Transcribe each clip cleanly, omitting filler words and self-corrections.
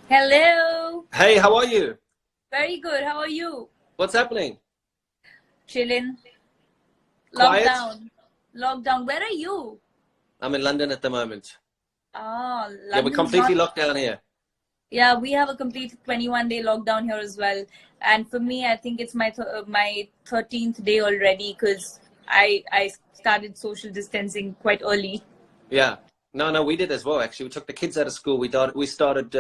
Hello. Hey, how are you? Very good. How are you? What's happening? Chilling. Quiet? Lockdown. Lockdown. Where are you? I'm in London at the moment. Oh, Yeah, we're London's completely not. locked down here. Yeah, we have a complete 21-day lockdown here as well. And for me, I think it's my 13th day already because I started social distancing quite early. Yeah. No, we did as well, actually. We took the kids out of school. We started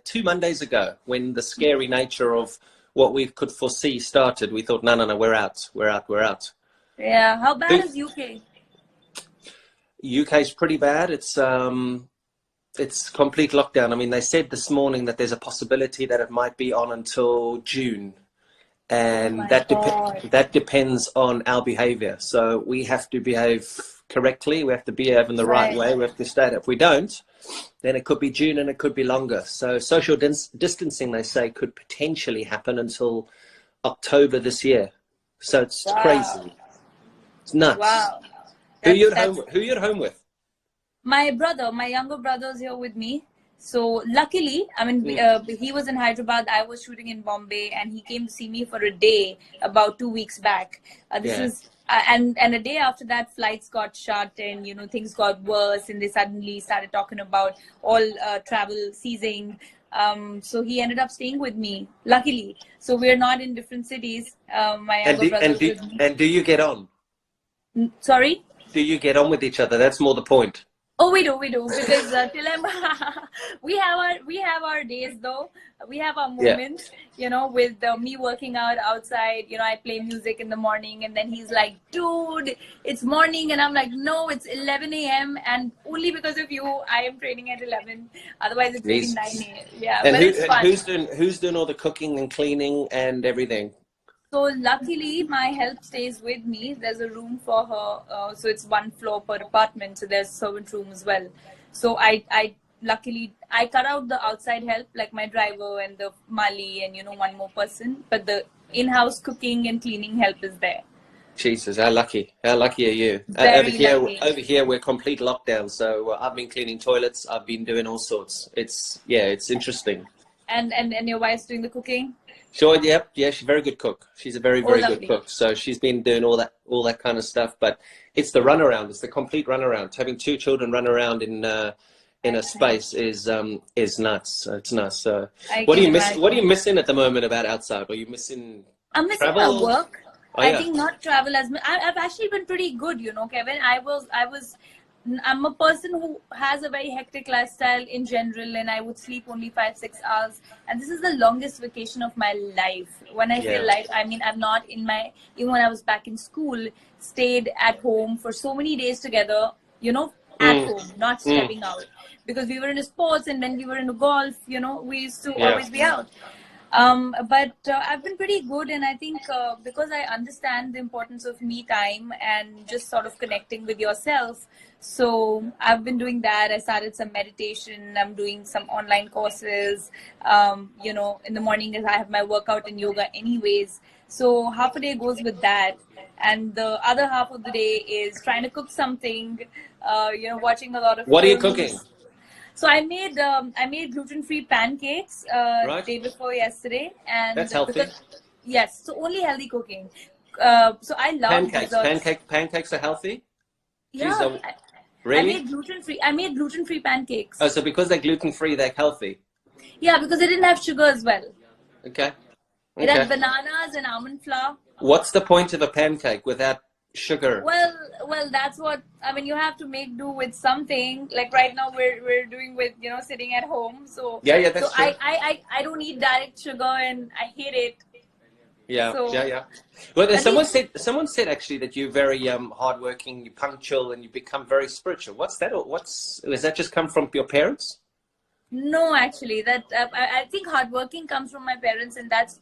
2 Mondays ago when the scary nature of what we could foresee started. We thought, no, we're out. We're out. We're out. Yeah. How bad Who- is UK? UK's pretty bad. It's complete lockdown. I mean, they said this morning that there's a possibility that it might be on until June. Oh And my God. that depends on our behavior. So we have to behave correctly. We have to behave in the right Right. way. We have to stay. If we don't, then it could be June and it could be longer. So social distancing, they say, could potentially happen until October this year. So it's Wow. crazy. It's nuts. Wow. Who you at That's home? Who you at home with? my brother, my younger brother's here with me. So luckily, I mean, Mm. he was in Hyderabad. I was shooting in Bombay, and he came to see me for a day about 2 weeks back. This Yeah. is and a day after that, flights got shut, and things got worse, and they suddenly started talking about all travel ceasing. So he ended up staying with me, luckily. So we're not in different cities. My And younger do, and brother's do, with me. and do you get on? Sorry. Do you get on with each other? That's more the point. Oh, we do, because till we have our days though. We have our Yeah. moments, with me working out outside. I play music in the morning, and then he's like, "Dude, it's morning," and I'm like, "No, it's 11 a.m. and only because of you, I am training at 11. Otherwise, it's really 9 Jesus. a.m. Yeah, And but it's fun." who's doing all the cooking and cleaning and everything? So luckily, my help stays with me. There's a room for her, so it's one floor per apartment. So there's servant room as well. So I luckily I cut out the outside help like my driver and the mali and one more person. But the in-house cooking and cleaning help is there. Jesus, how lucky! How lucky are you? Very lucky. Over here, we're complete lockdown. So I've been cleaning toilets. I've been doing all sorts. It's interesting. And your wife's doing the cooking? Sure, yep, yeah, she's a very good cook. She's a very, Oh, very good lovely. cook. So she's been doing all that kind of stuff. But it's the runaround. It's the complete runaround. Having two children run around in a space is nuts. It's nuts. So I what do can you miss? What are you imagine. missing at the moment about outside? Are you missing I'm missing my travel? work. Oh I yeah, think not travel as much. I've actually been pretty good, Kevin. I'm a person who has a very hectic lifestyle in general, and I would sleep only 5-6 hours. And this is the longest vacation of my life. When I say yeah. life, I mean I'm not even when I was back in school, stayed at home for so many days together, at Mm, home, not mm, stepping out. Because we were into sports and then we were into golf, we used to yeah. always be out. But I've been pretty good, and I think because I understand the importance of me time and just sort of connecting with yourself. So I've been doing that. I started some meditation. I'm doing some online courses. In the morning I have my workout and yoga anyways. So half a day goes with that. And the other half of the day is trying to cook something, watching a lot of What are you cooking? films. So I made gluten-free pancakes Right, day before yesterday, and that's healthy. because yes, so only healthy cooking. So I love Pancakes. desserts. Pancakes are healthy. Geez, Yeah, I really? made gluten-free. I made gluten-free Oh, pancakes. so because they're gluten free, they're healthy. Yeah, because it didn't have sugar as well. Okay. It had Okay. bananas and almond flour. What's the point of a pancake without sugar? Well, that's what I mean. You have to make do with something. Like right now, we're doing with sitting at home. So Yeah, so that's true. I don't eat direct sugar, and I hate it. So Yeah. Well, at least. someone said actually that you're very hardworking, you're punctual, and you become very spiritual. What's that? Does that just come from your parents? No, actually, that I think hardworking comes from my parents, and that's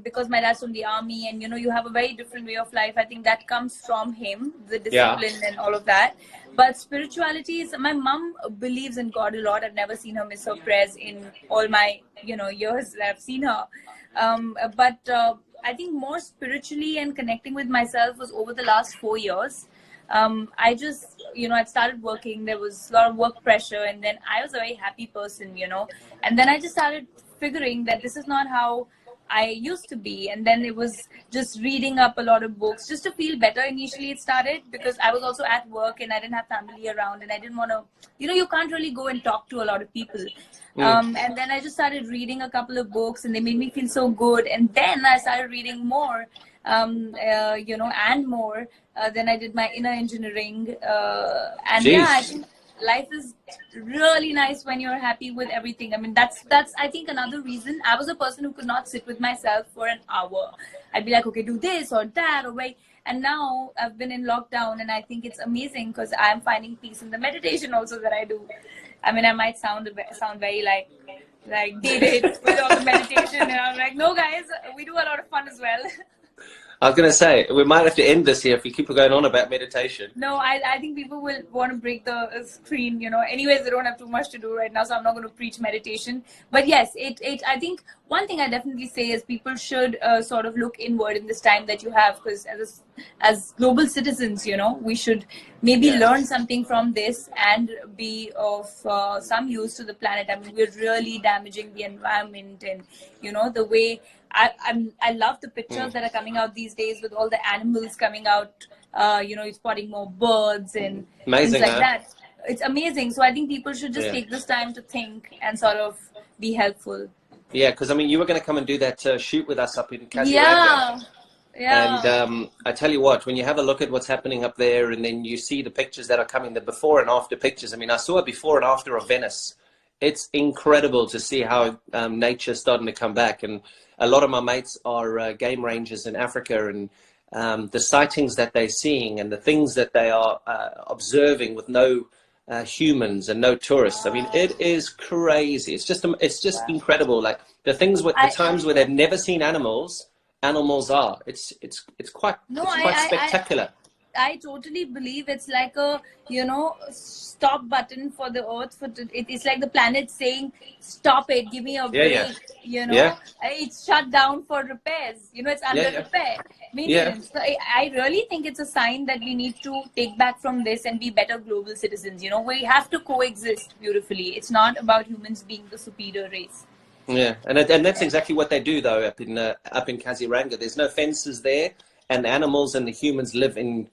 because my dad's from the army, and you have a very different way of life. I think that comes from him, the Yeah. discipline and all of that. But spirituality is. My mom believes in God a lot. I've never seen her miss her prayers in all my years that I've seen her. But I think more spiritually and connecting with myself was over the last 4 years. I just, I started working. There was a lot of work pressure, and then I was a very happy person, and then I just started figuring that this is not how I used to be. And then it was just reading up a lot of books just to feel better. Initially it started because I was also at work and I didn't have family around, and I didn't want to, you can't really go and talk to a lot of people. And then I just started reading a couple of books, and they made me feel so good. And then I started reading more, and more. Then I did my inner engineering. And Jeez. yeah, I think life is really nice when you're happy with everything. I mean, that's I think another reason. I was a person who could not sit with myself for an hour. I'd be like, okay, do this or that or wait. And now I've been in lockdown, and I think it's amazing because I'm finding peace in the meditation also that I do. I mean, I might sound very like dated with all the meditation, and I'm like, no guys, we do a lot of fun as well. I was going to say, we might have to end this here if we keep going on about meditation. No, I think people will want to break the screen, Anyways, they don't have too much to do right now, so I'm not going to preach meditation. But yes, I think one thing I definitely say is people should sort of look inward in this time that you have, because as global citizens, we should maybe learn something from this and be of some use to the planet. I mean, we're really damaging the environment, and, the way... I love the pictures that are coming out these days with all the animals coming out, spotting more birds and amazing, things like that. It's amazing. So I think people should just take this time to think and sort of be helpful. Yeah, because I mean, you were going to come and do that shoot with us up in Kaziranga. Yeah. And I tell you what, when you have a look at what's happening up there, and then you see the pictures that are coming, the before and after pictures. I mean, I saw a before and after of Venice. It's incredible to see how nature's starting to come back. And a lot of my mates are game rangers in Africa, and the sightings that they're seeing and the things that they are observing with no humans and no tourists. I mean, it is crazy. It's just incredible. Like the times where they've never seen animals are. It's quite spectacular. I totally believe it's like a, stop button for the earth. It's like the planet saying, stop it, give me a break, It's shut down for repairs, it's under repair, maintenance. So I really think it's a sign that we need to take back from this and be better global citizens. We have to coexist beautifully. It's not about humans being the superior race. Yeah, and that's exactly what they do, though, up in Kaziranga. There's no fences there, and the animals and the humans live in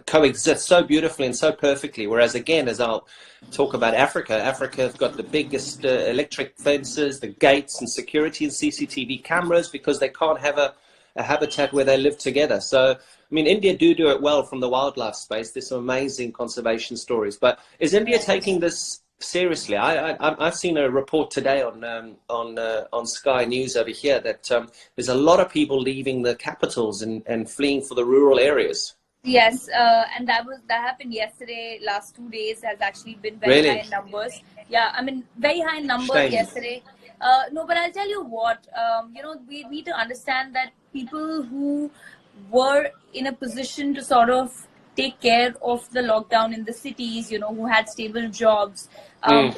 coexist so beautifully and so perfectly. Whereas again, as I'll talk about Africa's got the biggest electric fences, the gates and security and CCTV cameras, because they can't have a habitat where they live together. So, I mean, India do it well from the wildlife space. There's some amazing conservation stories. But is India taking this seriously? I've seen a report today on Sky News over here that there's a lot of people leaving the capitals and fleeing for the rural areas. Yes, and that happened yesterday. Last 2 days has actually been very high in numbers. Yeah, I mean, very high in numbers yesterday. No, but I'll tell you what, we need to understand that people who were in a position to sort of take care of the lockdown in the cities, who had stable jobs,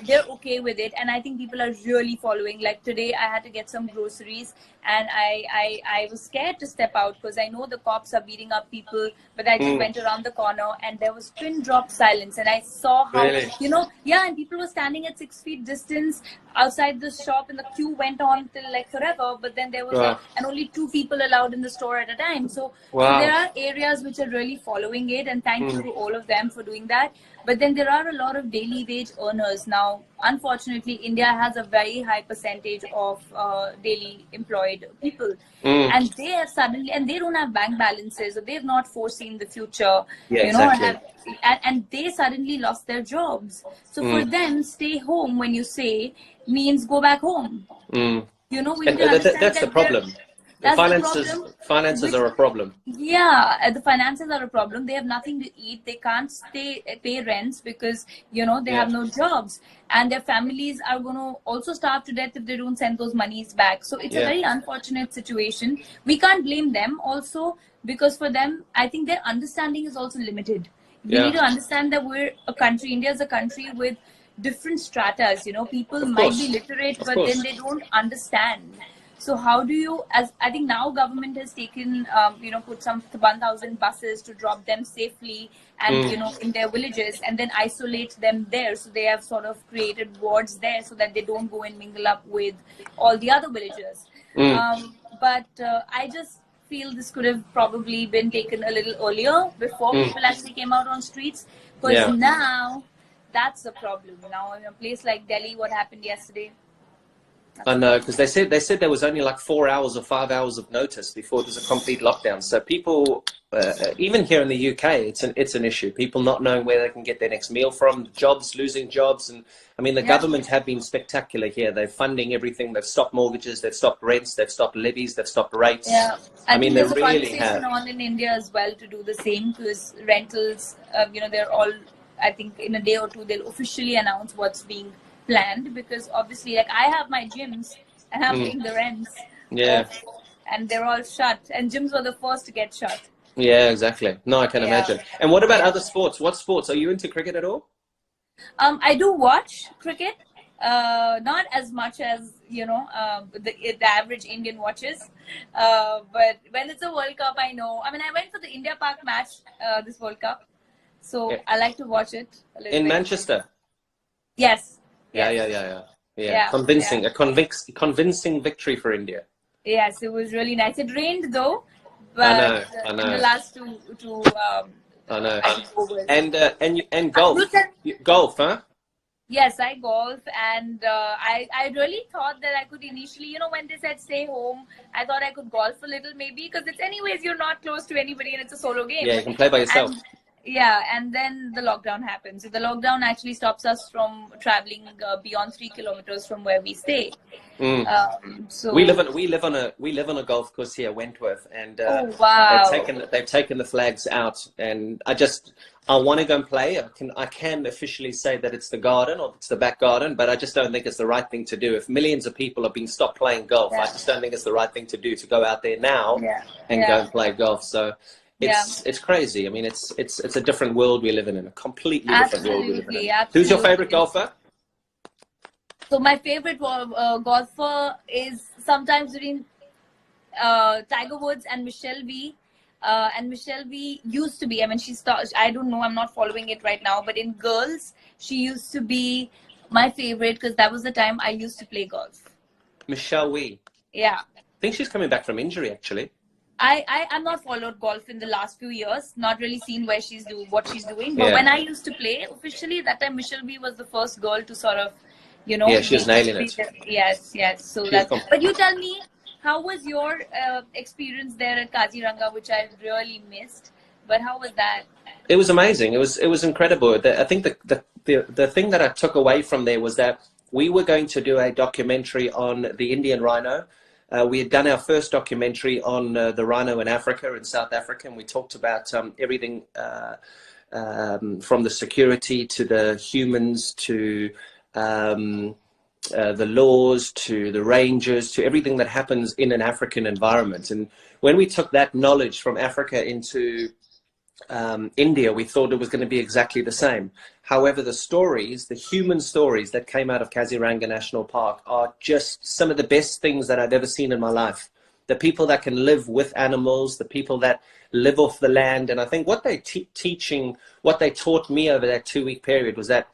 they're okay with it. And I think people are really following. Like today, I had to get some groceries, and I was scared to step out because I know the cops are beating up people. But I just went around the corner, and there was pin drop silence. And I saw how, and people were standing at 6 feet distance outside the shop, and the queue went on till like forever. But then there was and only 2 people allowed in the store at a time. So there are areas which are really following it, and thank you to all of them for doing that. But then there are a lot of daily wage earners now. Unfortunately, India has a very high percentage of daily employed people, and they have suddenly, and they don't have bank balances, or they have not foreseen the future, and they suddenly lost their jobs. So for them, stay home, when you say, means go back home. We need to understand that's the problem. Finances are a problem. Yeah, the finances are a problem. They have nothing to eat. They can't pay rents because, they have no jobs. And their families are going to also starve to death if they don't send those monies back. So it's a very unfortunate situation. We can't blame them also, because for them, I think their understanding is also limited. We need to understand that India is a country with different stratas. People might be literate, but then they don't understand. So how do you, as I think now government has taken, put some 1,000 buses to drop them safely and, in their villages, and then isolate them there. So they have sort of created wards there so that they don't go and mingle up with all the other villagers. But I just feel this could have probably been taken a little earlier, before people actually came out on streets. Because now that's the problem. Now in a place like Delhi, what happened yesterday? I know, because they said there was only like 4 hours or 5 hours of notice before there's a complete lockdown. So people, even here in the UK, it's an issue. People not knowing where they can get their next meal from, losing jobs, and I mean the government have been spectacular here. They're funding everything. They've stopped mortgages. They've stopped rents. They've stopped levies. They've stopped rates. Yeah, I mean they there's really a conversation on in India as well to do the same, because rentals, they're all, I think in a day or two they'll officially announce what's being planned, because obviously, like, I have my gyms and I'm paying the rents. And they're all shut, and gyms were the first to get shut. Yeah, exactly. No, I can imagine. And what about other sports? What sports? Are you into cricket at all? I do watch cricket, not as much as the average Indian watches, but when it's a World Cup, I know. I mean, I went for the India Park match this World Cup, so I like to watch it a little in bit. Manchester. Yes. Yeah. Convincing, a convincing victory for India. Yes, it was really nice. It rained though, but I know. in the last two I know. overs. And golf. Golf, huh? Yes, I golf, and I really thought that I could initially, when they said stay home, I thought I could golf a little maybe, because it's anyways, you're not close to anybody and it's a solo game. Yeah, you can play by yourself. And then the lockdown happens. So the lockdown actually stops us from traveling beyond 3 kilometers from where we stay. So we live on a golf course here, Wentworth, and they've taken the flags out, and I want to go and play. I can officially say that it's the garden or it's the back garden, but I just don't think it's the right thing to do. If millions of people have been stopped playing golf, I just don't think it's the right thing to do, to go out there now and go and play golf. So it's crazy. I mean, it's a different world we live in a completely different world we live in. Who's your favorite golfer? So my favorite golfer is sometimes between Tiger Woods and Michelle V. And Michelle V used to be, I mean, I don't know, I'm not following it right now, but in girls, she used to be my favorite, because that was the time I used to play golf. Michelle V. Yeah. I think she's coming back from injury, actually. I've not followed golf in the last few years, not really seen what she's doing. But when I used to play officially, that time Michelle V was the first girl to sort of, Yeah, she was nailing it. Yes. So but you tell me, how was your experience there at Kaziranga, which I really missed? But how was that? It was amazing. It was incredible. I think the thing that I took away from there was that we were going to do a documentary on the Indian rhino. We had done our first documentary on the rhino in Africa, in South Africa, and we talked about everything from the security to the humans to the laws to the rangers to everything that happens in an African environment. And when we took that knowledge from Africa into India, we thought it was going to be exactly the same. However, the human stories that came out of Kaziranga National Park are just some of the best things that I've ever seen in my life. The people that can live with animals, the people that live off the land. And I think what they what they taught me over that 2-week period was that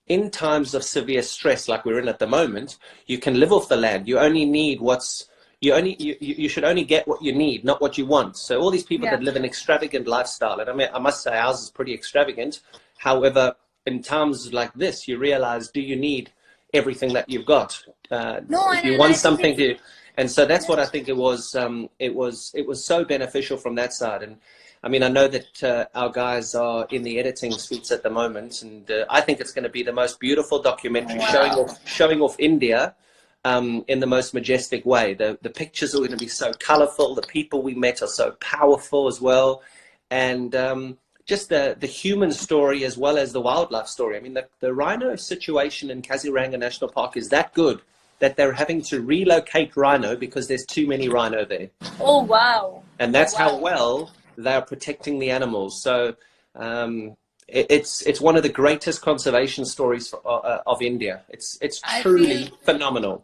in times of severe stress like we're in at the moment, you can live off the land. You only need you should only get what you need, not what you want. So all these people that live an extravagant lifestyle, and I mean, I must say ours is pretty extravagant. However, in times like this, you realize, do you need everything that you've got? You want something to, and so that's what I think it was. It was so beneficial from that side. And I mean, I know that our guys are in the editing suites at the moment, and I think it's going to be the most beautiful documentary showing off India in the most majestic way. The pictures are going to be so colorful. The people we met are so powerful as well. And just the human story as well as the wildlife story. I mean, the rhino situation in Kaziranga National Park is that good that they're having to relocate rhino because there's too many rhino there. Oh, wow. And that's how well they are protecting the animals. So it's one of the greatest conservation stories of India. It's truly phenomenal.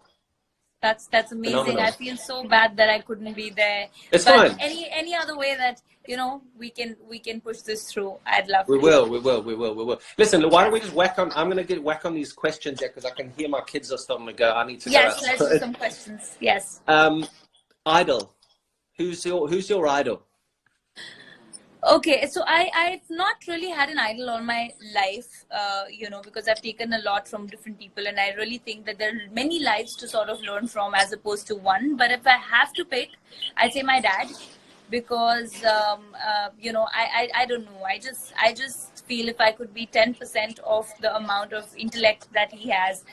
That's amazing. Phenomenal. I feel so bad that I couldn't be there. It's But fine. any other way that, you know, we can push this through, I'd love We to. will. Listen, why don't we just whack on? I'm going to whack on these questions here because I can hear my kids are starting to go. I need to go Yes, let's do outside. some questions. Yes. Idol. Who's your idol? Okay, so I've not really had an idol all my life, you know, because I've taken a lot from different people, and I really think that there are many lives to sort of learn from as opposed to one. But if I have to pick, I'd say my dad, because you know, I don't know, I just feel if I could be 10% of the amount of intellect that he has,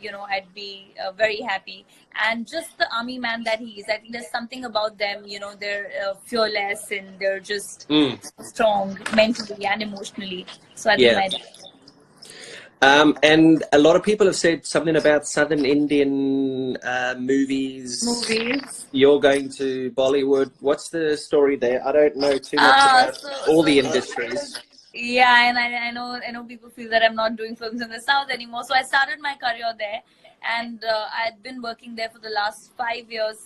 you know, I'd be very happy. And just the army man that he is, I think there's something about them, you know, they're fearless and they're just strong mentally and emotionally. So I think my dad. And a lot of people have said something about Southern Indian movies. You're going to Bollywood. What's the story there? I don't know too much about all the industries. Yeah, and I know people feel that I'm not doing films in the South anymore. So I started my career there, and I'd been working there for the last 5 years,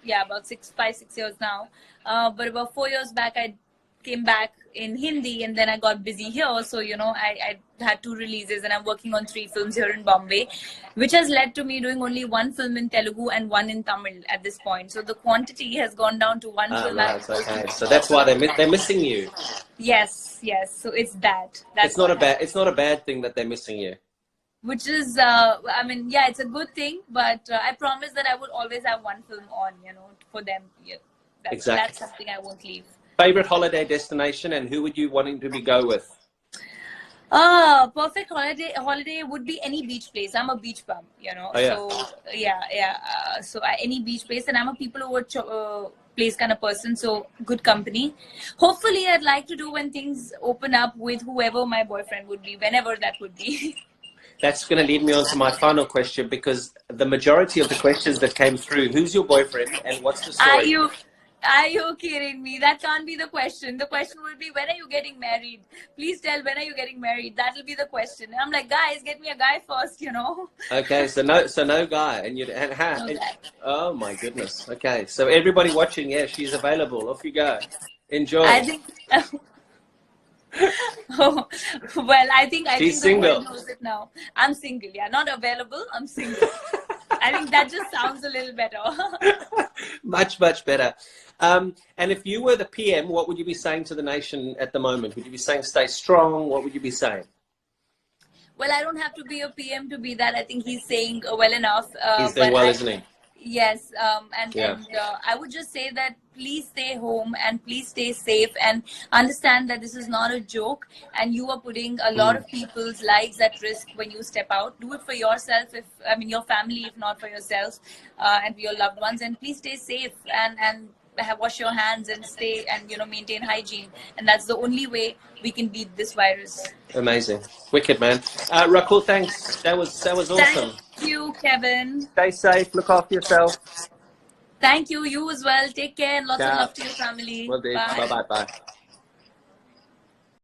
about 5-6 years now. But about 4 years back, I came back in Hindi, and then I got busy here. So, you know, I had 2 releases, and I'm working on 3 films here in Bombay, which has led to me doing only 1 film in Telugu and 1 in Tamil at this point. So the quantity has gone down to 1 film. Right, okay. So that's why they're missing you. Yes. So it's that. It's not a bad thing that they're missing you. Which is, I mean, yeah, it's a good thing. But I promise that I will always have 1 film on, you know, for them. Yeah, that's something I won't leave. Favorite holiday destination, and who would you wanting to go with? Perfect holiday would be any beach place. I'm a beach bum, you know. Oh, yeah. So so any beach place, and I'm a people over place kind of person. So good company. Hopefully, I'd like to do when things open up with whoever my boyfriend would be, whenever that would be. That's going to lead me on to my final question, because the majority of the questions that came through, who's your boyfriend and what's the story? Are you kidding me? That can't be the question. The question would be, when are you getting married? Please tell, when are you getting married? That'll be the question. I'm like, guys, get me a guy first, you know. Okay, so no guy, oh my goodness. Okay, so everybody watching, yeah, she's available. Off you go. Enjoy. I think. I think she's single. The world knows it now. I'm single. Yeah, not available. I'm single. I think that just sounds a little better. Much better. And if you were the PM, what would you be saying to the nation at the moment? Would you be saying stay strong? What would you be saying? Well, I don't have to be a PM to be that. I think he's saying well enough. He's doing well, isn't he? Yes, and I would just say that please stay home and please stay safe and understand that this is not a joke, and you are putting a lot of people's lives at risk when you step out. Do it for yourself, your family, if not for yourself, and for your loved ones. And please stay safe and wash your hands and stay and, you know, maintain hygiene. And that's the only way we can beat this virus. Amazing. Wicked, man. Rakul, thanks. That was awesome. Thank you, Kevin. Stay safe. Look after yourself. Thank you. You as well. Take care and lots of love to your family. Well, bye.